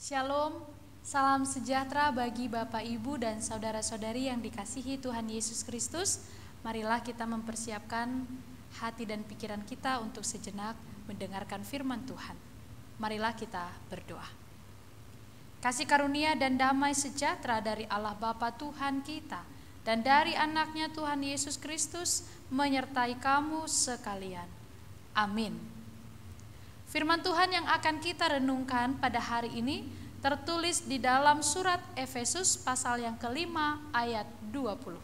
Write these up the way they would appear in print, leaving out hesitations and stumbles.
Shalom, salam sejahtera bagi Bapak, Ibu, dan saudara-saudari yang dikasihi Tuhan Yesus Kristus. Marilah kita mempersiapkan hati dan pikiran kita untuk sejenak mendengarkan firman Tuhan. Marilah kita berdoa. Kasih karunia dan damai sejahtera dari Allah Bapa Tuhan kita dan dari anaknya Tuhan Yesus Kristus menyertai kamu sekalian. Amin. Firman Tuhan yang akan kita renungkan pada hari ini tertulis di dalam surat Efesus pasal yang kelima ayat 20.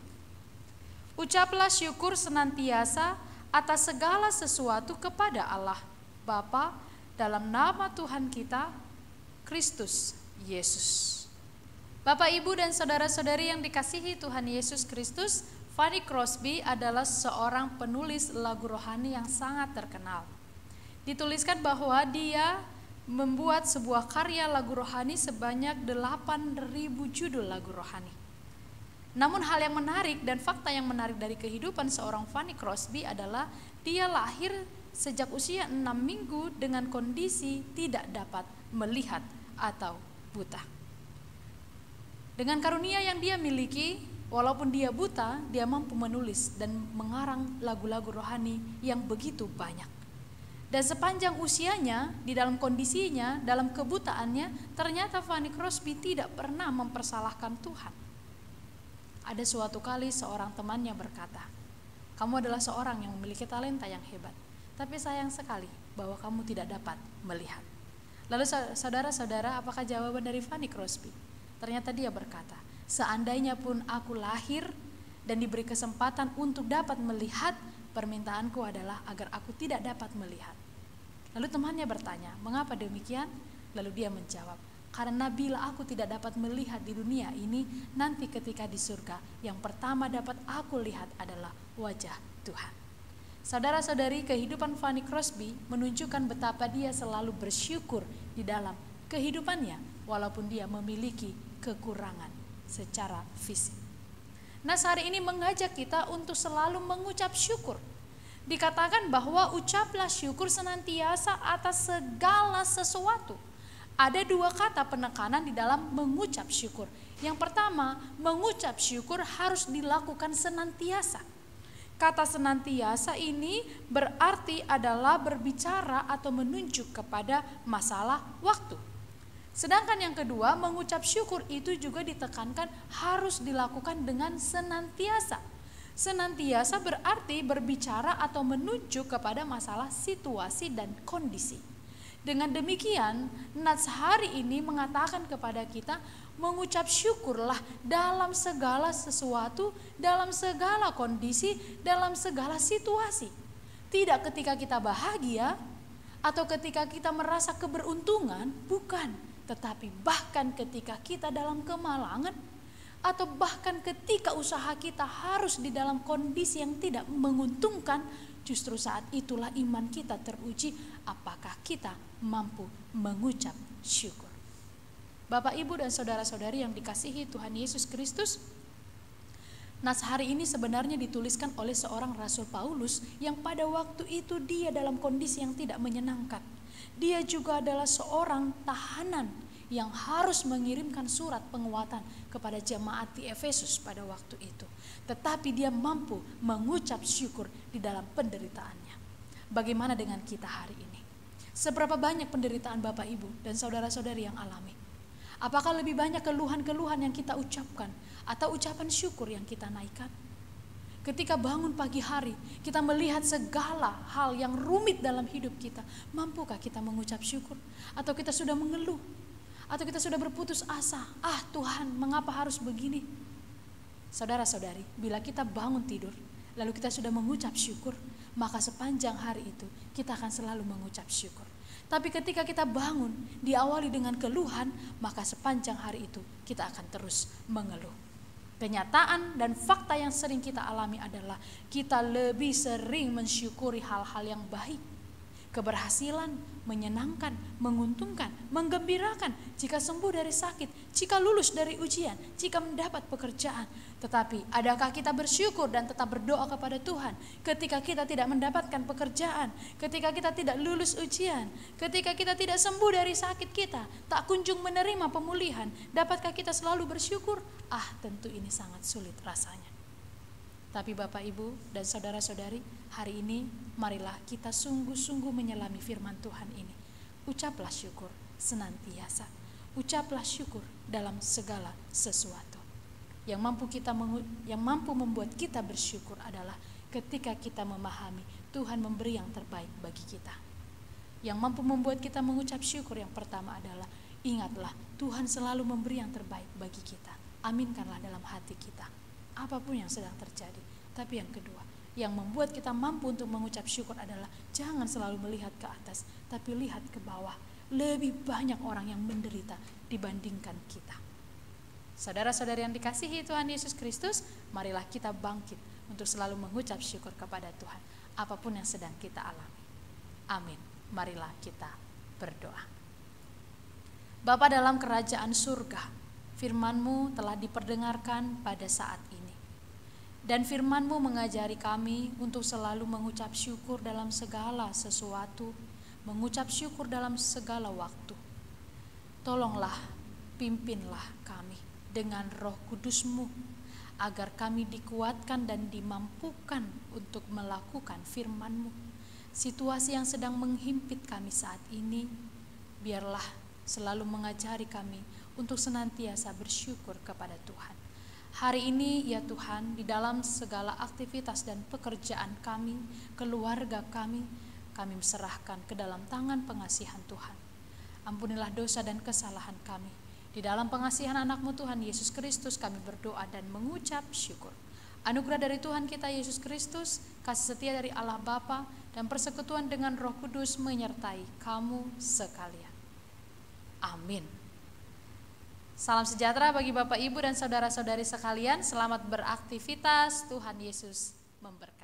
Ucaplah syukur senantiasa atas segala sesuatu kepada Allah Bapa dalam nama Tuhan kita Kristus Yesus. Bapak, Ibu, dan saudara-saudari yang dikasihi Tuhan Yesus Kristus, Fanny Crosby adalah seorang penulis lagu rohani yang sangat terkenal. Dituliskan bahwa dia membuat sebuah karya lagu rohani sebanyak 8.000 judul lagu rohani. Namun hal yang menarik dan fakta yang menarik dari kehidupan seorang Fanny Crosby adalah dia lahir sejak usia 6 minggu dengan kondisi tidak dapat melihat atau buta. Dengan karunia yang dia miliki, walaupun dia buta, dia mampu menulis dan mengarang lagu-lagu rohani yang begitu banyak. Dan sepanjang usianya, di dalam kondisinya, dalam kebutaannya, ternyata Fanny Crosby tidak pernah mempersalahkan Tuhan. Ada suatu kali seorang temannya berkata, "Kamu adalah seorang yang memiliki talenta yang hebat, tapi sayang sekali bahwa kamu tidak dapat melihat." Lalu saudara-saudara, apakah jawaban dari Fanny Crosby? Ternyata dia berkata, "Seandainya pun aku lahir dan diberi kesempatan untuk dapat melihat, permintaanku adalah agar aku tidak dapat melihat." Lalu temannya bertanya, "Mengapa demikian?" Lalu dia menjawab, "Karena bila aku tidak dapat melihat di dunia ini, nanti ketika di surga, yang pertama dapat aku lihat adalah wajah Tuhan." Saudara-saudari, kehidupan Fanny Crosby menunjukkan betapa dia selalu bersyukur di dalam kehidupannya, walaupun dia memiliki kekurangan secara fisik. Nah, hari ini mengajak kita untuk selalu mengucap syukur. Dikatakan bahwa ucaplah syukur senantiasa atas segala sesuatu. Ada 2 kata penekanan di dalam mengucap syukur. Yang pertama, mengucap syukur harus dilakukan senantiasa. Kata senantiasa ini berarti adalah berbicara atau menunjuk kepada masalah waktu. Sedangkan yang kedua, mengucap syukur itu juga ditekankan harus dilakukan dengan senantiasa. Senantiasa berarti berbicara atau menunjuk kepada masalah situasi dan kondisi. Dengan demikian, Nats hari ini mengatakan kepada kita, mengucap syukurlah dalam segala sesuatu, dalam segala kondisi, dalam segala situasi. Tidak ketika kita bahagia atau ketika kita merasa keberuntungan, bukan. Tetapi bahkan ketika kita dalam kemalangan, atau bahkan ketika usaha kita harus di dalam kondisi yang tidak menguntungkan, justru saat itulah iman kita teruji, apakah kita mampu mengucap syukur. Bapak, Ibu, dan saudara-saudari yang dikasihi Tuhan Yesus Kristus, nas hari ini sebenarnya dituliskan oleh seorang Rasul Paulus yang pada waktu itu dia dalam kondisi yang tidak menyenangkan. Dia juga adalah seorang tahanan yang harus mengirimkan surat penguatan kepada jemaat di Efesus pada waktu itu. Tetapi dia mampu mengucap syukur di dalam penderitaannya. Bagaimana dengan kita hari ini? Seberapa banyak penderitaan Bapak, Ibu, dan saudara-saudari yang alami? Apakah lebih banyak keluhan-keluhan yang kita ucapkan atau ucapan syukur yang kita naikkan? Ketika bangun pagi hari, kita melihat segala hal yang rumit dalam hidup kita, mampukah kita mengucap syukur? Atau kita sudah mengeluh? Atau kita sudah berputus asa, Tuhan, mengapa harus begini? Saudara-saudari, bila kita bangun tidur, lalu kita sudah mengucap syukur, maka sepanjang hari itu kita akan selalu mengucap syukur. Tapi ketika kita bangun, diawali dengan keluhan, maka sepanjang hari itu kita akan terus mengeluh. Kenyataan dan fakta yang sering kita alami adalah kita lebih sering mensyukuri hal-hal yang baik. keberhasilan, menyenangkan, menguntungkan, menggembirakan, jika sembuh dari sakit, jika lulus dari ujian, jika mendapat pekerjaan. Tetapi adakah kita bersyukur dan tetap berdoa kepada Tuhan ketika kita tidak mendapatkan pekerjaan, ketika kita tidak lulus ujian, ketika kita tidak sembuh dari sakit kita, tak kunjung menerima pemulihan? Dapatkah kita selalu bersyukur? Tentu ini sangat sulit rasanya. Tapi Bapak, Ibu, dan saudara-saudari, hari ini marilah kita sungguh-sungguh menyelami firman Tuhan ini. Ucaplah syukur senantiasa. Ucaplah syukur dalam segala sesuatu. Yang mampu membuat kita bersyukur adalah ketika kita memahami Tuhan memberi yang terbaik bagi kita. Yang mampu membuat kita mengucap syukur yang pertama adalah, ingatlah Tuhan selalu memberi yang terbaik bagi kita. Aminkanlah dalam hati kita apapun yang sedang terjadi. Tapi yang kedua, yang membuat kita mampu untuk mengucap syukur adalah jangan selalu melihat ke atas, tapi lihat ke bawah. Lebih banyak orang yang menderita dibandingkan kita. Saudara-saudari yang dikasihi Tuhan Yesus Kristus, marilah kita bangkit untuk selalu mengucap syukur kepada Tuhan apapun yang sedang kita alami. Amin. Marilah kita berdoa. Bapa dalam kerajaan surga, firman-Mu telah diperdengarkan pada saat ini. Dan firman-Mu mengajari kami untuk selalu mengucap syukur dalam segala sesuatu, mengucap syukur dalam segala waktu. Tolonglah, pimpinlah kami dengan Roh Kudus-Mu, agar kami dikuatkan dan dimampukan untuk melakukan firman-Mu. Situasi yang sedang menghimpit kami saat ini, biarlah selalu mengajari kami untuk senantiasa bersyukur kepada Tuhan. Hari ini ya Tuhan, di dalam segala aktivitas dan pekerjaan kami, keluarga kami serahkan ke dalam tangan pengasihan Tuhan. Ampunilah dosa dan kesalahan kami. Di dalam pengasihan anak-Mu Tuhan Yesus Kristus kami berdoa dan mengucap syukur. Anugerah dari Tuhan kita Yesus Kristus, kasih setia dari Allah Bapa, dan persekutuan dengan Roh Kudus menyertai kamu sekalian. Amin. Salam sejahtera bagi Bapak, Ibu, dan saudara-saudari sekalian. Selamat beraktivitas. Tuhan Yesus memberkati.